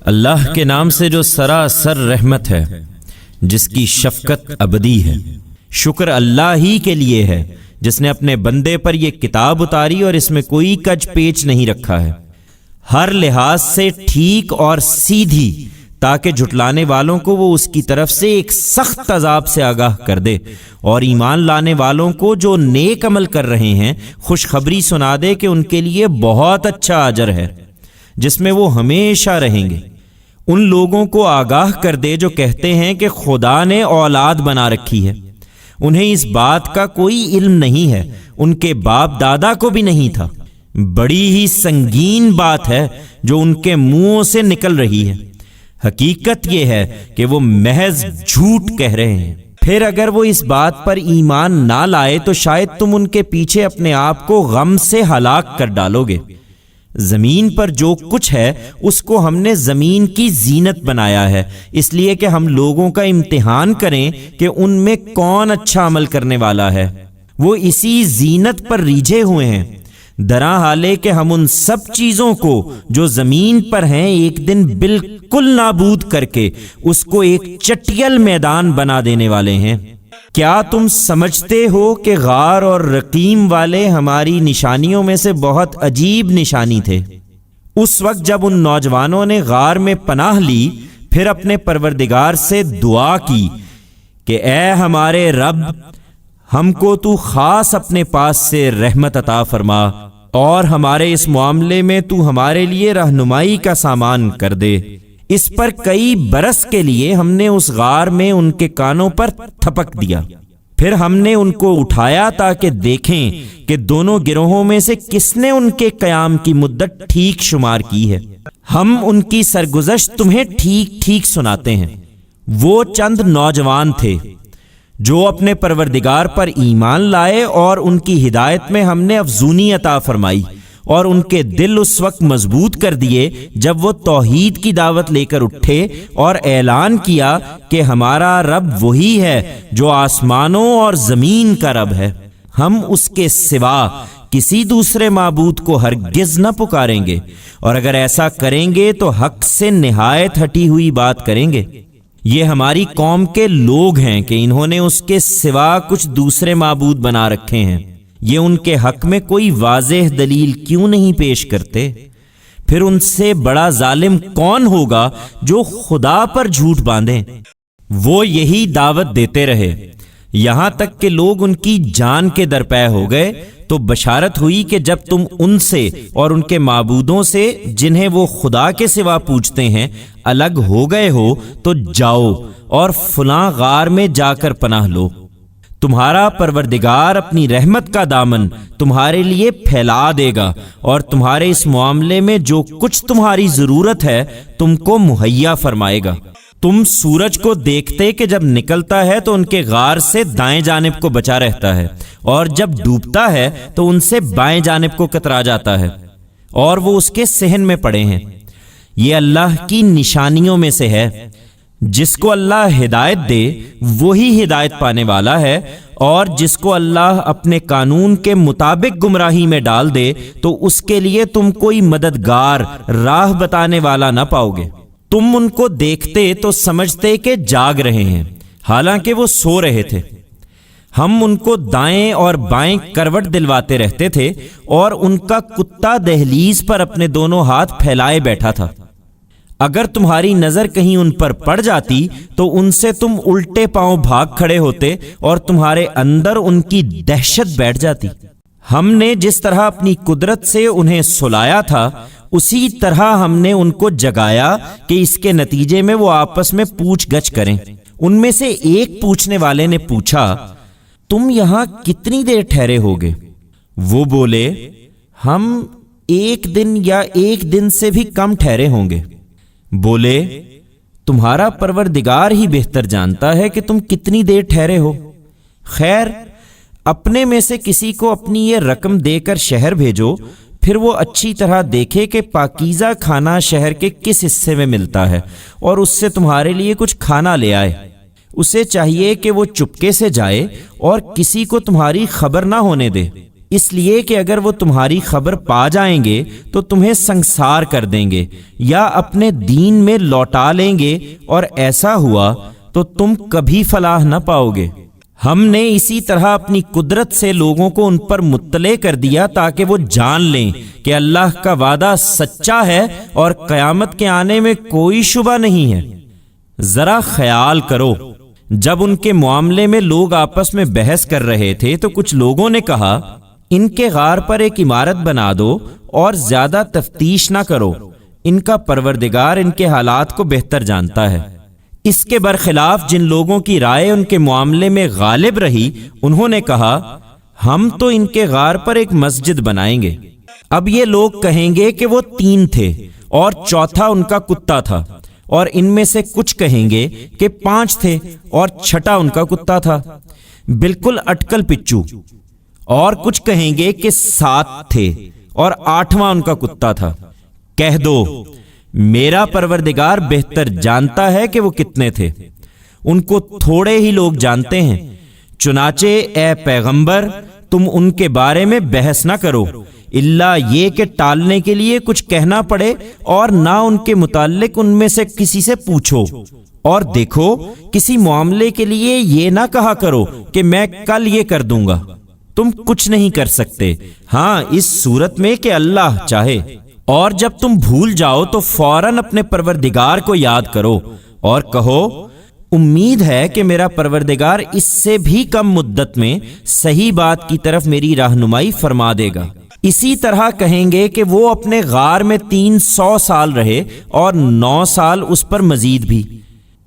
اللہ کے نام سے جو سراسر رحمت ہے، جس کی شفقت ابدی ہے۔ شکر اللہ ہی کے لیے ہے جس نے اپنے بندے پر یہ کتاب اتاری اور اس میں کوئی کج پیچ نہیں رکھا ہے، ہر لحاظ سے ٹھیک اور سیدھی، تاکہ جھٹلانے والوں کو وہ اس کی طرف سے ایک سخت عذاب سے آگاہ کر دے، اور ایمان لانے والوں کو جو نیک عمل کر رہے ہیں خوشخبری سنا دے کہ ان کے لیے بہت اچھا اجر ہے جس میں وہ ہمیشہ رہیں گے۔ ان لوگوں کو آگاہ کر دے جو کہتے ہیں کہ خدا نے اولاد بنا رکھی ہے، انہیں اس بات کا کوئی علم نہیں ہے، ان کے باپ دادا کو بھی نہیں تھا۔ بڑی ہی سنگین بات ہے جو ان کے منہوں سے نکل رہی ہے۔ حقیقت یہ ہے کہ وہ محض جھوٹ کہہ رہے ہیں۔ پھر اگر وہ اس بات پر ایمان نہ لائے تو شاید تم ان کے پیچھے اپنے آپ کو غم سے ہلاک کر ڈالو گے۔ زمین پر جو کچھ ہے اس کو ہم نے زمین کی زینت بنایا ہے، اس لیے کہ ہم لوگوں کا امتحان کریں کہ ان میں کون اچھا عمل کرنے والا ہے۔ وہ اسی زینت پر ریجھے ہوئے ہیں، درا حالے کہ ہم ان سب چیزوں کو جو زمین پر ہیں ایک دن بالکل نابود کر کے اس کو ایک چٹیل میدان بنا دینے والے ہیں۔ کیا تم سمجھتے ہو کہ غار اور رقیم والے ہماری نشانیوں میں سے بہت عجیب نشانی تھے؟ اس وقت جب ان نوجوانوں نے غار میں پناہ لی، پھر اپنے پروردگار سے دعا کی کہ اے ہمارے رب، ہم کو تو خاص اپنے پاس سے رحمت عطا فرما، اور ہمارے اس معاملے میں تو ہمارے لیے رہنمائی کا سامان کر دے۔ اس پر کئی برس کے لیے ہم نے اس غار میں ان کے کانوں پر تھپک دیا، پھر ہم نے ان کو اٹھایا تاکہ دیکھیں کہ دونوں گروہوں میں سے کس نے ان کے قیام کی مدت ٹھیک شمار کی ہے۔ ہم ان کی سرگزشت تمہیں ٹھیک ٹھیک سناتے ہیں۔ وہ چند نوجوان تھے جو اپنے پروردگار پر ایمان لائے، اور ان کی ہدایت میں ہم نے افزونی عطا فرمائی، اور ان کے دل اس وقت مضبوط کر دیے جب وہ توحید کی دعوت لے کر اٹھے اور اعلان کیا کہ ہمارا رب وہی ہے جو آسمانوں اور زمین کا رب ہے، ہم اس کے سوا کسی دوسرے معبود کو ہرگز نہ پکاریں گے، اور اگر ایسا کریں گے تو حق سے نہایت ہٹی ہوئی بات کریں گے۔ یہ ہماری قوم کے لوگ ہیں کہ انہوں نے اس کے سوا کچھ دوسرے معبود بنا رکھے ہیں، یہ ان کے حق میں کوئی واضح دلیل کیوں نہیں پیش کرتے؟ پھر ان سے بڑا ظالم کون ہوگا جو خدا پر جھوٹ باندھیں؟ وہ یہی دعوت دیتے رہے یہاں تک کہ لوگ ان کی جان کے درپے ہو گئے، تو بشارت ہوئی کہ جب تم ان سے اور ان کے معبودوں سے جنہیں وہ خدا کے سوا پوجتے ہیں الگ ہو گئے ہو تو جاؤ اور فلاں غار میں جا کر پناہ لو۔ تمہارا پروردگار اپنی رحمت کا دامن تمہارے لیے پھیلا دے گا، اور تمہارے اس معاملے میں جو کچھ تمہاری ضرورت ہے تم کو مہیا فرمائے گا۔ تم سورج کو دیکھتے کہ جب نکلتا ہے تو ان کے غار سے دائیں جانب کو بچا رہتا ہے، اور جب ڈوبتا ہے تو ان سے بائیں جانب کو کترا جاتا ہے، اور وہ اس کے صحن میں پڑے ہیں۔ یہ اللہ کی نشانیوں میں سے ہے۔ جس کو اللہ ہدایت دے وہی ہدایت پانے والا ہے، اور جس کو اللہ اپنے قانون کے مطابق گمراہی میں ڈال دے تو اس کے لیے تم کوئی مددگار، راہ بتانے والا نہ پاؤ گے۔ تم ان کو دیکھتے تو سمجھتے کہ جاگ رہے ہیں، حالانکہ وہ سو رہے تھے۔ ہم ان کو دائیں اور بائیں کروٹ دلواتے رہتے تھے، اور ان کا کتا دہلیز پر اپنے دونوں ہاتھ پھیلائے بیٹھا تھا۔ اگر تمہاری نظر کہیں ان پر پڑ جاتی تو ان سے تم الٹے پاؤں بھاگ کھڑے ہوتے، اور تمہارے اندر ان کی دہشت بیٹھ جاتی۔ ہم نے جس طرح اپنی قدرت سے انہیں سلایا تھا، اسی طرح ہم نے ان کو جگایا کہ اس کے نتیجے میں وہ آپس میں پوچھ گچھ کریں۔ ان میں سے ایک پوچھنے والے نے پوچھا، تم یہاں کتنی دیر ٹھہرے ہوگے؟ وہ بولے، ہم 1 دن یا 1 دن سے بھی کم ٹھہرے ہوں گے۔ بولے، تمہارا پروردگار ہی بہتر جانتا ہے کہ تم کتنی دیر ٹھہرے ہو۔ خیر، اپنے میں سے کسی کو اپنی یہ رقم دے کر شہر بھیجو، پھر وہ اچھی طرح دیکھے کہ پاکیزہ کھانا شہر کے کس حصے میں ملتا ہے، اور اس سے تمہارے لیے کچھ کھانا لے آئے۔ اسے چاہیے کہ وہ چپکے سے جائے اور کسی کو تمہاری خبر نہ ہونے دے۔ اس لیے کہ اگر وہ تمہاری خبر پا جائیں گے تو تمہیں سنسار کر دیں گے یا اپنے دین میں لوٹا لیں گے، اور ایسا ہوا تو تم کبھی فلاح نہ پاؤ گے۔ ہم نے اسی طرح اپنی قدرت سے لوگوں کو ان پر مطلع کر دیا تاکہ وہ جان لیں کہ اللہ کا وعدہ سچا ہے اور قیامت کے آنے میں کوئی شبہ نہیں ہے۔ ذرا خیال کرو، جب ان کے معاملے میں لوگ آپس میں بحث کر رہے تھے تو کچھ لوگوں نے کہا، ان کے غار پر ایک عمارت بنا دو اور زیادہ تفتیش نہ کرو، ان کا پروردگار ان کے حالات کو بہتر جانتا ہے۔ اس کے برخلاف جن لوگوں کی رائے ان کے معاملے میں غالب رہی، انہوں نے کہا، ہم تو ان کے غار پر ایک مسجد بنائیں گے۔ اب یہ لوگ کہیں گے کہ وہ 3 تھے اور چوتھا ان کا کتا تھا، اور ان میں سے کچھ کہیں گے کہ 5 تھے اور چھٹا ان کا کتا تھا، بالکل اٹکل پچو، اور کچھ کہیں گے کہ 7 تھے اور 8واں ان کا کتا تھا۔ کہہ دو، میرا پروردگار بہتر جانتا ہے کہ وہ کتنے تھے، ان کو تھوڑے ہی لوگ جانتے ہیں۔ چنانچہ اے پیغمبر، تم ان کے بارے میں بحث نہ کرو، الا یہ کہ ٹالنے کے لیے کچھ کہنا پڑے، اور نہ ان کے متعلق ان میں سے کسی سے پوچھو۔ اور دیکھو، کسی معاملے کے لیے یہ نہ کہا کرو کہ میں کل یہ کر دوں گا، تم کچھ نہیں کر سکتے، ہاں اس صورت میں کہ اللہ چاہے۔ اور جب تم بھول جاؤ تو فوراً اپنے پروردگار کو یاد کرو اور کہو، امید ہے کہ میرا پروردگار اس سے بھی کم مدت میں صحیح بات کی طرف میری رہنمائی فرما دے گا۔ اسی طرح کہیں گے کہ وہ اپنے غار میں 300 سال رہے اور 9 سال اس پر مزید بھی۔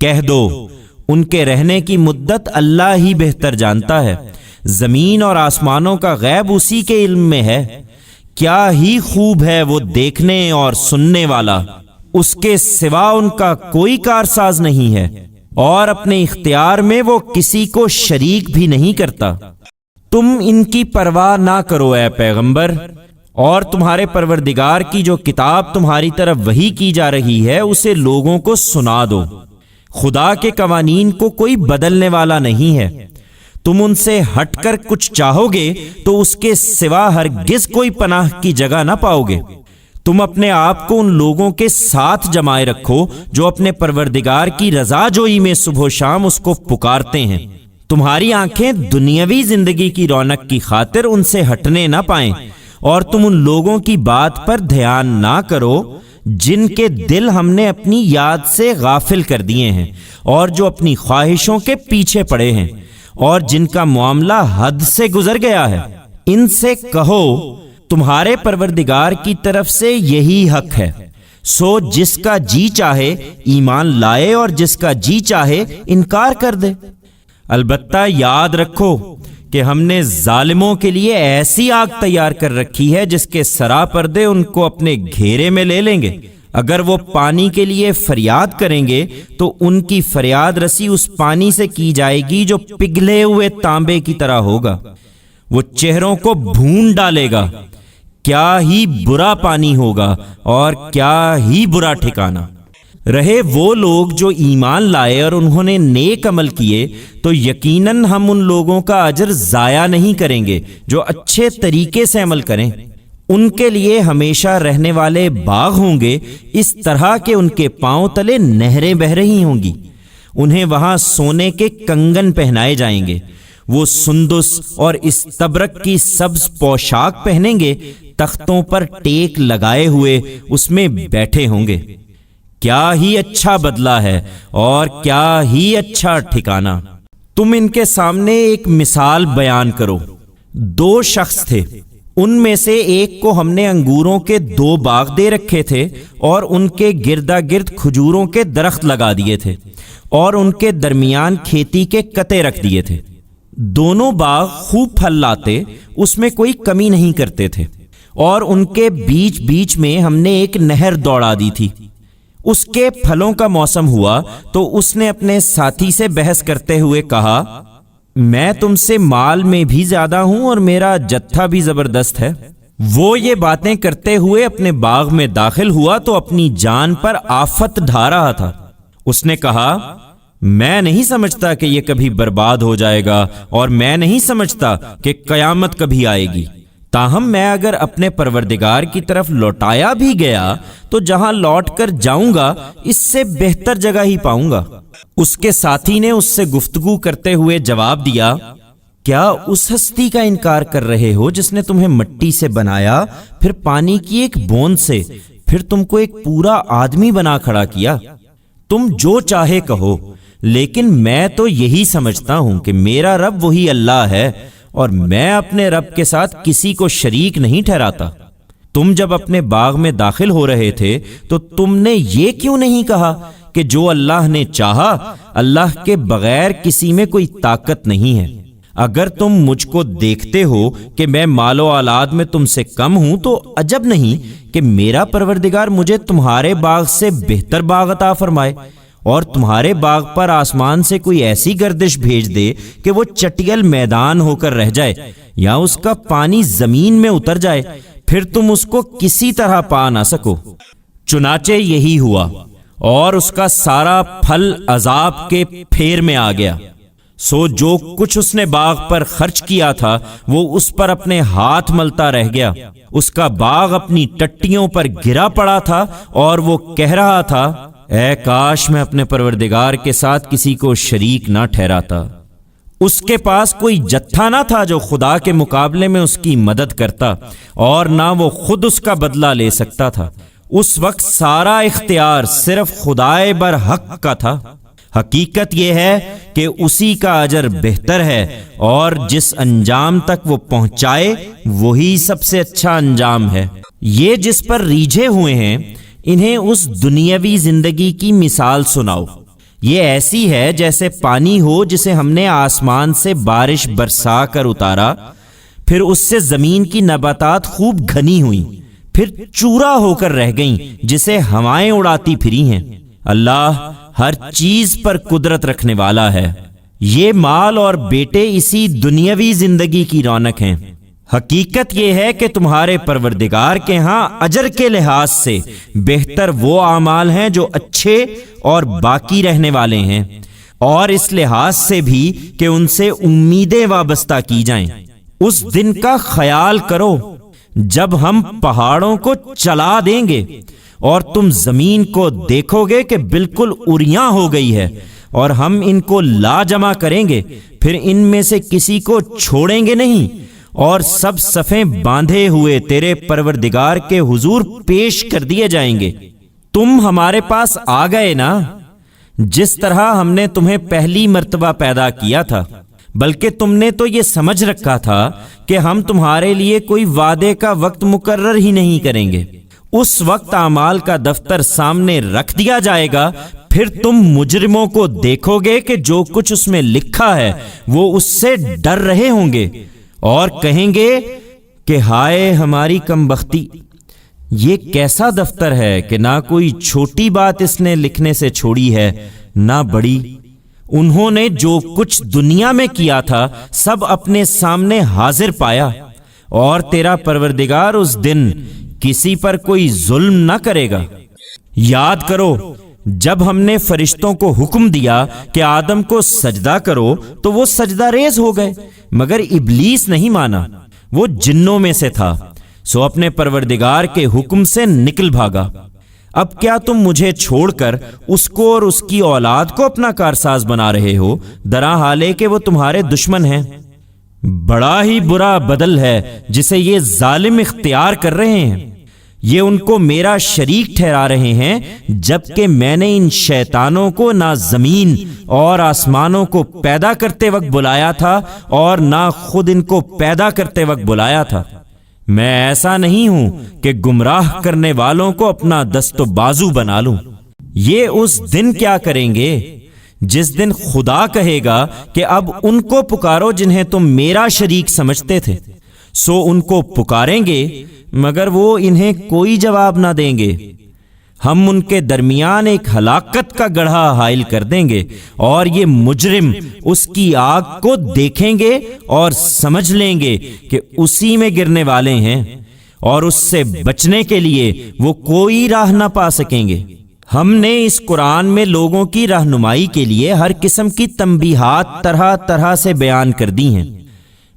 کہہ دو، ان کے رہنے کی مدت اللہ ہی بہتر جانتا ہے، زمین اور آسمانوں کا غیب اسی کے علم میں ہے۔ کیا ہی خوب ہے وہ دیکھنے اور سننے والا، اس کے سوا ان کا کوئی کارساز نہیں ہے، اور اپنے اختیار میں وہ کسی کو شریک بھی نہیں کرتا۔ تم ان کی پرواہ نہ کرو اے پیغمبر، اور تمہارے پروردگار کی جو کتاب تمہاری طرف وحی کی جا رہی ہے اسے لوگوں کو سنا دو۔ خدا کے قوانین کو کوئی بدلنے والا نہیں ہے، تم ان سے ہٹ کر کچھ چاہو گے تو اس کے سوا ہرگز کوئی پناہ کی جگہ نہ پاؤ گے۔ تم اپنے آپ کو ان لوگوں کے ساتھ جمائے رکھو جو اپنے پروردگار کی رضا جوئی میں صبح و شام اس کو پکارتے ہیں۔ تمہاری آنکھیں دنیاوی زندگی کی رونق کی خاطر ان سے ہٹنے نہ پائیں، اور تم ان لوگوں کی بات پر دھیان نہ کرو جن کے دل ہم نے اپنی یاد سے غافل کر دیے ہیں، اور جو اپنی خواہشوں کے پیچھے پڑے ہیں، اور جن کا معاملہ حد سے گزر گیا ہے۔ ان سے کہو، تمہارے پروردگار کی طرف سے یہی حق ہے، سو جس کا جی چاہے ایمان لائے اور جس کا جی چاہے انکار کر دے۔ البتہ یاد رکھو کہ ہم نے ظالموں کے لیے ایسی آگ تیار کر رکھی ہے جس کے سراپردے ان کو اپنے گھیرے میں لے لیں گے۔ اگر وہ پانی کے لیے فریاد کریں گے تو ان کی فریاد رسی اس پانی سے کی جائے گی جو پگھلے ہوئے تانبے کی طرح ہوگا، وہ چہروں کو بھون ڈالے گا۔ کیا ہی برا پانی ہوگا اور کیا ہی برا ٹھکانہ۔ رہے وہ لوگ جو ایمان لائے اور انہوں نے نیک عمل کیے تو یقیناً ہم ان لوگوں کا اجر ضائع نہیں کریں گے جو اچھے طریقے سے عمل کریں۔ ان کے لیے ہمیشہ رہنے والے باغ ہوں گے، اس طرح کہ ان کے پاؤں تلے نہریں بہہ رہی ہوں گی۔ انہیں وہاں سونے کے کنگن پہنائے جائیں گے، وہ سندس اور استبرق کی سبز پوشاک پہنیں گے، تختوں پر ٹیک لگائے ہوئے اس میں بیٹھے ہوں گے۔ کیا ہی اچھا بدلہ ہے اور کیا ہی اچھا ٹھکانہ۔ تم ان کے سامنے ایک مثال بیان کرو۔ 2 شخص تھے، ان میں سے ایک کو ہم نے انگوروں کے 2 باغ دے رکھے تھے اور ان کے گردا گرد کھجوروں کے درخت لگا دیے تھے اور ان کے درمیان کھیتی کے کتے رکھ دیے تھے۔ دونوں باغ خوب پھل لاتے، اس میں کوئی کمی نہیں کرتے تھے، اور ان کے بیچ بیچ میں ہم نے ایک نہر دوڑا دی تھی۔ اس کے پھلوں کا موسم ہوا تو اس نے اپنے ساتھی سے بحث کرتے ہوئے کہا، میں تم سے مال میں بھی زیادہ ہوں اور میرا جتھا بھی زبردست ہے۔ وہ یہ باتیں کرتے ہوئے اپنے باغ میں داخل ہوا تو اپنی جان پر آفت ڈھا رہا تھا۔ اس نے کہا، میں نہیں سمجھتا کہ یہ کبھی برباد ہو جائے گا، اور میں نہیں سمجھتا کہ قیامت کبھی آئے گی۔ تاہم میں اگر اپنے پروردگار کی طرف لوٹایا بھی گیا تو جہاں لوٹ کر جاؤں گا اس سے بہتر جگہ ہی پاؤں گا۔ اس کے ساتھی نے اس سے گفتگو کرتے ہوئے جواب دیا، کیا اس ہستی کا انکار کر رہے ہو جس نے تمہیں مٹی سے بنایا، پھر پانی کی ایک بوند سے، پھر تم کو ایک پورا آدمی بنا کھڑا کیا؟ تم جو چاہے کہو، لیکن میں تو یہی سمجھتا ہوں کہ میرا رب وہی اللہ ہے، اور میں اپنے رب کے ساتھ کسی کو شریک نہیں ٹھہراتا۔ تم جب اپنے باغ میں داخل ہو رہے تھے تو تم نے یہ کیوں نہیں کہا کہ جو اللہ نے چاہا، اللہ کے بغیر کسی میں کوئی طاقت نہیں ہے؟ اگر تم مجھ کو دیکھتے ہو کہ میں مال و اولاد میں تم سے کم ہوں تو عجب نہیں کہ میرا پروردگار مجھے تمہارے باغ سے بہتر باغ عطا فرمائے، اور تمہارے باغ پر آسمان سے کوئی ایسی گردش بھیج دے کہ وہ چٹیل میدان ہو کر رہ جائے، یا اس کا پانی زمین میں اتر جائے، پھر تم اس کو کسی طرح پا نہ سکو۔ چنانچہ یہی ہوا، اور اس کا سارا پھل عذاب کے پھیر میں آ گیا۔ سو جو کچھ اس نے باغ پر خرچ کیا تھا وہ اس پر اپنے ہاتھ ملتا رہ گیا۔ اس کا باغ اپنی ٹٹیوں پر گرا پڑا تھا، اور وہ کہہ رہا تھا، اے کاش میں اپنے پروردگار کے ساتھ کسی کو شریک نہ ٹھہراتا۔ اس کے پاس کوئی جتھا نہ تھا جو خدا کے مقابلے میں اس کی مدد کرتا، اور نہ وہ خود اس کا بدلہ لے سکتا تھا۔ اس وقت سارا اختیار صرف خدائے برحق کا تھا۔ حقیقت یہ ہے کہ اسی کا اجر بہتر ہے، اور جس انجام تک وہ پہنچائے وہی سب سے اچھا انجام ہے۔ یہ جس پر ریجھے ہوئے ہیں انہیں اس دنیاوی زندگی کی مثال سناؤ۔ یہ ایسی ہے جیسے پانی ہو جسے ہم نے آسمان سے بارش برسا کر اتارا، پھر اس سے زمین کی نباتات خوب گھنی ہوئیں، پھر چورا ہو کر رہ گئیں جسے ہوائیں اڑاتی پھری ہیں۔ اللہ ہر چیز پر قدرت رکھنے والا ہے۔ یہ مال اور بیٹے اسی دنیاوی زندگی کی رونق ہیں۔ حقیقت یہ ہے کہ تمہارے پروردگار کے ہاں اجر کے لحاظ سے بہتر وہ اعمال ہیں جو اچھے اور باقی رہنے والے ہیں، اور اس لحاظ سے بھی کہ ان سے امیدیں وابستہ کی جائیں۔ اس دن کا خیال کرو جب ہم پہاڑوں کو چلا دیں گے اور تم زمین کو دیکھو گے کہ بالکل اریاں ہو گئی ہے، اور ہم ان کو لا جمع کریں گے، پھر ان میں سے کسی کو چھوڑیں گے نہیں، اور سب صفیں باندھے ہوئے تیرے پروردگار کے حضور پیش کر دیے جائیں گے۔ تم ہمارے پاس آ گئے نا، جس طرح ہم نے تمہیں پہلی مرتبہ پیدا کیا تھا، بلکہ تم نے تو یہ سمجھ رکھا تھا کہ ہم تمہارے لیے کوئی وعدے کا وقت مقرر ہی نہیں کریں گے۔ اس وقت اعمال کا دفتر سامنے رکھ دیا جائے گا، پھر تم مجرموں کو دیکھو گے کہ جو کچھ اس میں لکھا ہے وہ اس سے ڈر رہے ہوں گے، اور کہیں گے کہ ہائے ہماری کم بختی، یہ کیسا دفتر ہے کہ نہ کوئی چھوٹی بات اس نے لکھنے سے چھوڑی ہے نہ بڑی۔ انہوں نے جو کچھ دنیا میں کیا تھا سب اپنے سامنے حاضر پایا، اور تیرا پروردگار اس دن کسی پر کوئی ظلم نہ کرے گا۔ یاد کرو جب ہم نے فرشتوں کو حکم دیا کہ آدم کو سجدہ کرو تو وہ سجدہ ریز ہو گئے، مگر ابلیس نہیں مانا، وہ جنوں میں سے تھا، سو اپنے پروردگار کے حکم سے نکل بھاگا۔ اب کیا تم مجھے چھوڑ کر اس کو اور اس کی اولاد کو اپنا کارساز بنا رہے ہو، درا حالے کہ وہ تمہارے دشمن ہیں؟ بڑا ہی برا بدل ہے جسے یہ ظالم اختیار کر رہے ہیں۔ یہ ان کو میرا شریک ٹھہرا رہے ہیں، جبکہ میں نے ان شیطانوں کو نہ زمین اور آسمانوں کو پیدا کرتے وقت بلایا تھا، اور نہ خود ان کو پیدا کرتے وقت بلایا تھا۔ میں ایسا نہیں ہوں کہ گمراہ کرنے والوں کو اپنا دست و بازو بنا لوں۔ یہ اس دن کیا کریں گے جس دن خدا کہے گا کہ اب ان کو پکارو جنہیں تم میرا شریک سمجھتے تھے، سو ان کو پکاریں گے مگر وہ انہیں کوئی جواب نہ دیں گے۔ ہم ان کے درمیان ایک ہلاکت کا گڑھا حائل کر دیں گے، اور یہ مجرم اس کی آگ کو دیکھیں گے اور سمجھ لیں گے کہ اسی میں گرنے والے ہیں، اور اس سے بچنے کے لیے وہ کوئی راہ نہ پا سکیں گے۔ ہم نے اس قرآن میں لوگوں کی رہنمائی کے لیے ہر قسم کی تنبیہات طرح طرح سے بیان کر دی ہیں،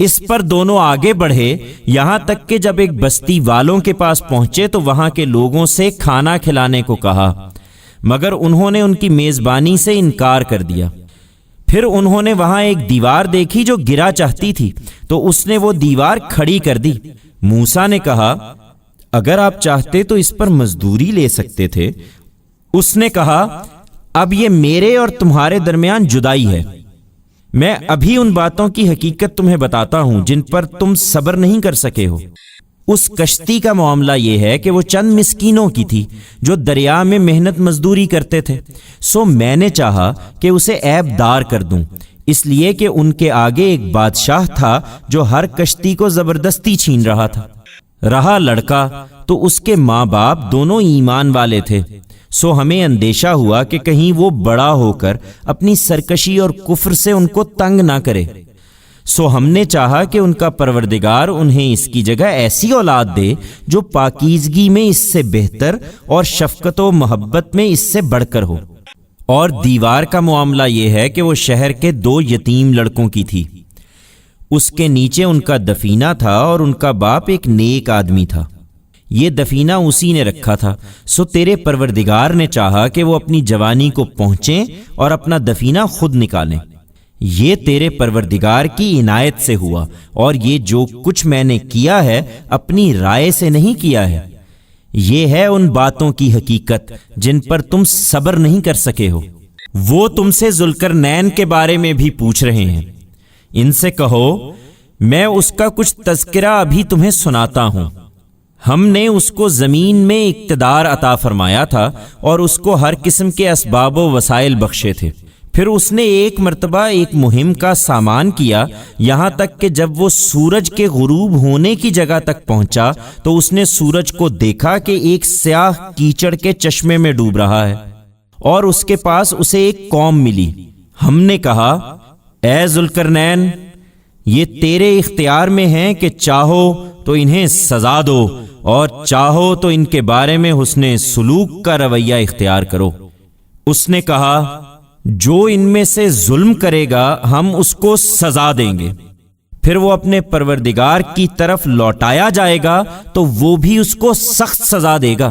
اس پر دونوں آگے بڑھے، یہاں تک کہ جب ایک بستی والوں کے پاس پہنچے تو وہاں کے لوگوں سے کھانا کھلانے کو کہا، مگر انہوں نے ان کی میزبانی سے انکار کر دیا۔ پھر انہوں نے وہاں ایک دیوار دیکھی جو گرا چاہتی تھی، تو اس نے وہ دیوار کھڑی کر دی۔ موسیٰ نے کہا، اگر آپ چاہتے تو اس پر مزدوری لے سکتے تھے۔ اس نے کہا، اب یہ میرے اور تمہارے درمیان جدائی ہے۔ میں ابھی ان باتوں کی حقیقت تمہیں بتاتا ہوں جن پر تم صبر نہیں کر سکے ہو۔ اس کشتی کا معاملہ یہ ہے کہ وہ چند مسکینوں کی تھی جو دریا میں محنت مزدوری کرتے تھے، سو میں نے چاہا کہ اسے عیب دار کر دوں، اس لیے کہ ان کے آگے ایک بادشاہ تھا جو ہر کشتی کو زبردستی چھین رہا تھا۔ رہا لڑکا تو اس کے ماں باپ دونوں ایمان والے تھے، سو ہمیں اندیشہ ہوا کہ کہیں وہ بڑا ہو کر اپنی سرکشی اور کفر سے ان کو تنگ نہ کرے، سو ہم نے چاہا کہ ان کا پروردگار انہیں اس کی جگہ ایسی اولاد دے جو پاکیزگی میں اس سے بہتر اور شفقت و محبت میں اس سے بڑھ کر ہو۔ اور دیوار کا معاملہ یہ ہے کہ وہ شہر کے 2 یتیم لڑکوں کی تھی، اس کے نیچے ان کا دفینہ تھا اور ان کا باپ ایک نیک آدمی تھا۔ یہ دفینہ اسی نے رکھا تھا، سو تیرے پروردگار نے چاہا کہ وہ اپنی جوانی کو پہنچیں اور اپنا دفینہ خود نکالیں۔ یہ تیرے پروردگار کی عنایت سے ہوا، اور یہ جو کچھ میں نے کیا ہے اپنی رائے سے نہیں کیا ہے۔ یہ ہے ان باتوں کی حقیقت جن پر تم صبر نہیں کر سکے ہو۔ وہ تم سے ذوالقرنین کے بارے میں بھی پوچھ رہے ہیں، ان سے کہو میں اس کا کچھ تذکرہ ابھی تمہیں سناتا ہوں۔ ہم نے اس کو زمین میں اقتدار عطا فرمایا تھا اور اس کو ہر قسم کے اسباب و وسائل بخشے تھے۔ پھر اس نے ایک مرتبہ ایک مہم کا سامان کیا، یہاں تک کہ جب وہ سورج کے غروب ہونے کی جگہ تک پہنچا تو اس نے سورج کو دیکھا کہ ایک سیاہ کیچڑ کے چشمے میں ڈوب رہا ہے، اور اس کے پاس اسے ایک قوم ملی۔ ہم نے کہا، اے ذوالقرنین، یہ تیرے اختیار میں ہیں کہ چاہو تو انہیں سزا دو اور چاہو تو ان کے بارے میں حسن سلوک کا رویہ اختیار کرو۔ اس نے کہا، جو ان میں سے ظلم کرے گا ہم اس کو سزا دیں گے۔ پھر وہ اپنے پروردگار کی طرف لوٹایا جائے گا تو وہ بھی اس کو سخت سزا دے گا۔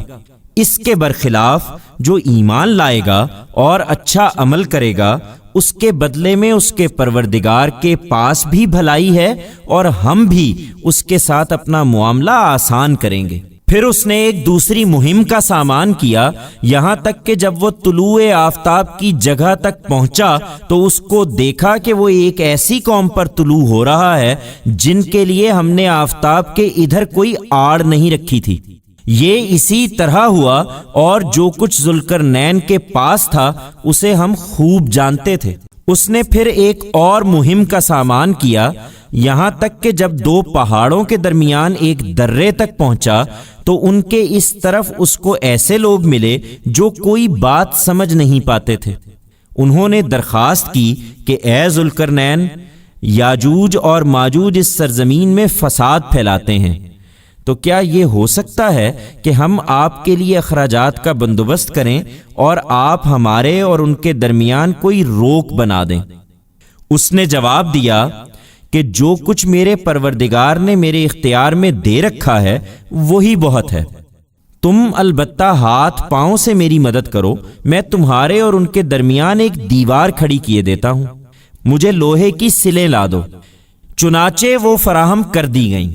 اس کے برخلاف جو ایمان لائے گا اور اچھا عمل کرے گا، اس کے بدلے میں اس کے پروردگار کے پاس بھی بھلائی ہے، اور ہم بھی اس کے ساتھ اپنا معاملہ آسان کریں گے۔ پھر اس نے ایک دوسری مہم کا سامان کیا، یہاں تک کہ جب وہ طلوع آفتاب کی جگہ تک پہنچا تو اس کو دیکھا کہ وہ ایک ایسی قوم پر طلوع ہو رہا ہے جن کے لیے ہم نے آفتاب کے ادھر کوئی آڑ نہیں رکھی تھی۔ یہ اسی طرح ہوا، اور جو کچھ ذوالقرنین کے پاس تھا اسے ہم خوب جانتے تھے۔ اس نے پھر ایک اور مہم کا سامان کیا، یہاں تک کہ جب 2 پہاڑوں کے درمیان ایک درے تک پہنچا تو ان کے اس طرف اس کو ایسے لوگ ملے جو کوئی بات سمجھ نہیں پاتے تھے۔ انہوں نے درخواست کی کہ اے ذوالقرنین، یاجوج اور ماجوج اس سرزمین میں فساد پھیلاتے ہیں، تو کیا یہ ہو سکتا ہے کہ ہم آپ کے لیے اخراجات کا بندوبست کریں اور آپ ہمارے اور ان کے درمیان کوئی روک بنا دیں؟ اس نے جواب دیا کہ جو کچھ میرے پروردگار نے میرے اختیار میں دے رکھا ہے وہی بہت ہے۔ تم البتہ ہاتھ پاؤں سے میری مدد کرو، میں تمہارے اور ان کے درمیان ایک دیوار کھڑی کیے دیتا ہوں۔ مجھے لوہے کی سلیں لا دو۔ چنانچہ وہ فراہم کر دی گئیں،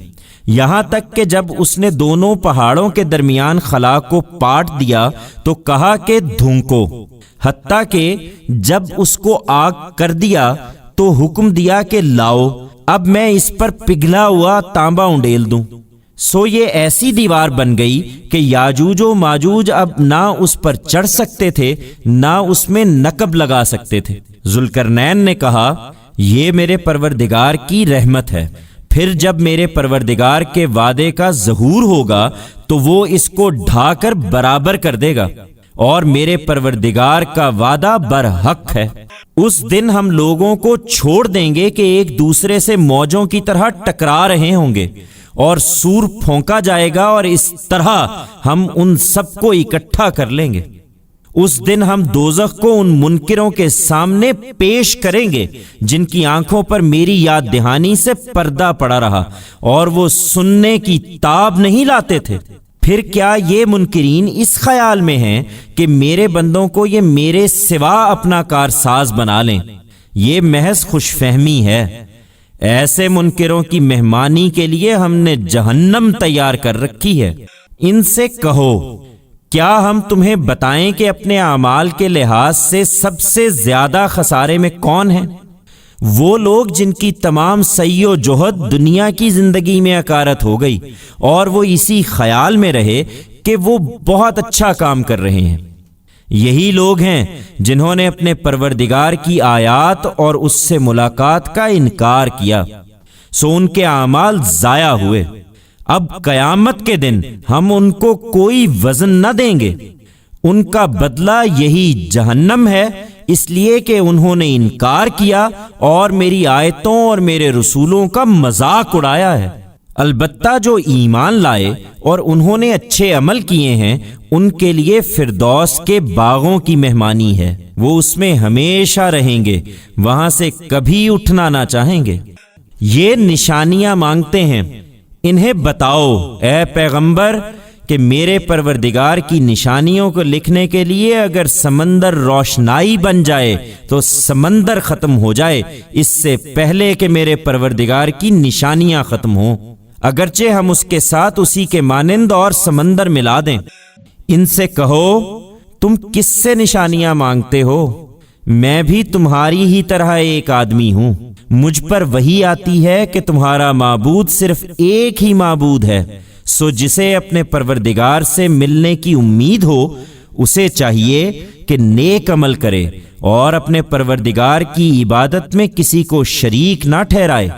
یہاں تک کہ جب اس نے دونوں پہاڑوں کے درمیان خلا کو پاٹ دیا تو کہا کہ دھنکو، حتیٰ کہ جب اس کو آگ کر دیا تو حکم دیا کہ لاؤ، اب میں اس پر پگھلا ہوا تانبا انڈیل دوں۔ سو یہ ایسی دیوار بن گئی کہ یاجوج و ماجوج اب نہ اس پر چڑھ سکتے تھے نہ اس میں نقب لگا سکتے تھے۔ ذوالقرنین نے کہا، یہ میرے پروردگار کی رحمت ہے، پھر جب میرے پروردگار کے وعدے کا ظہور ہوگا تو وہ اس کو ڈھا کر برابر کر دے گا، اور میرے پروردگار کا وعدہ برحق ہے۔ اس دن ہم لوگوں کو چھوڑ دیں گے کہ ایک دوسرے سے موجوں کی طرح ٹکرا رہے ہوں گے، اور سور پھونکا جائے گا، اور اس طرح ہم ان سب کو اکٹھا کر لیں گے۔ اس دن ہم دوزخ کو ان منکروں کے سامنے پیش کریں گے جن کی آنکھوں پر میری یاد دہانی سے پردہ پڑا رہا اور وہ سننے کی تاب نہیں لاتے تھے۔ پھر کیا یہ منکرین اس خیال میں ہیں کہ میرے بندوں کو یہ میرے سوا اپنا کارساز بنا لیں؟ یہ محض خوش فہمی ہے۔ ایسے منکروں کی مہمانی کے لیے ہم نے جہنم تیار کر رکھی ہے۔ ان سے کہو، کیا ہم تمہیں بتائیں کہ اپنے اعمال کے لحاظ سے سب سے زیادہ خسارے میں کون ہیں؟ وہ لوگ جن کی تمام سعی و جہد دنیا کی زندگی میں اکارت ہو گئی اور وہ اسی خیال میں رہے کہ وہ بہت اچھا کام کر رہے ہیں۔ یہی لوگ ہیں جنہوں نے اپنے پروردگار کی آیات اور اس سے ملاقات کا انکار کیا، سو ان کے اعمال ضائع ہوئے۔ اب قیامت کے دن ہم ان کو کوئی وزن نہ دیں گے، ان کا بدلہ یہی جہنم ہے، اس لیے کہ انہوں نے انکار کیا اور میری آیتوں اور میرے رسولوں کا مذاق اڑایا ہے۔ البتہ جو ایمان لائے اور انہوں نے اچھے عمل کیے ہیں ان کے لیے فردوس کے باغوں کی مہمانی ہے، وہ اس میں ہمیشہ رہیں گے، وہاں سے کبھی اٹھنا نہ چاہیں گے۔ یہ نشانیاں مانگتے ہیں، انہیں بتاؤ اے پیغمبر کہ میرے پروردگار کی نشانیوں کو لکھنے کے لیے اگر سمندر روشنائی بن جائے تو سمندر ختم ہو جائے اس سے پہلے کہ میرے پروردگار کی نشانیاں ختم ہوں، اگرچہ ہم اس کے ساتھ اسی کے مانند اور سمندر ملا دیں۔ ان سے کہو، تم کس سے نشانیاں مانگتے ہو؟ میں بھی تمہاری ہی طرح ایک آدمی ہوں، مجھ پر وحی آتی ہے کہ تمہارا معبود صرف ایک ہی معبود ہے، سو جسے اپنے پروردگار سے ملنے کی امید ہو اسے چاہیے کہ نیک عمل کرے اور اپنے پروردگار کی عبادت میں کسی کو شریک نہ ٹھہرائے۔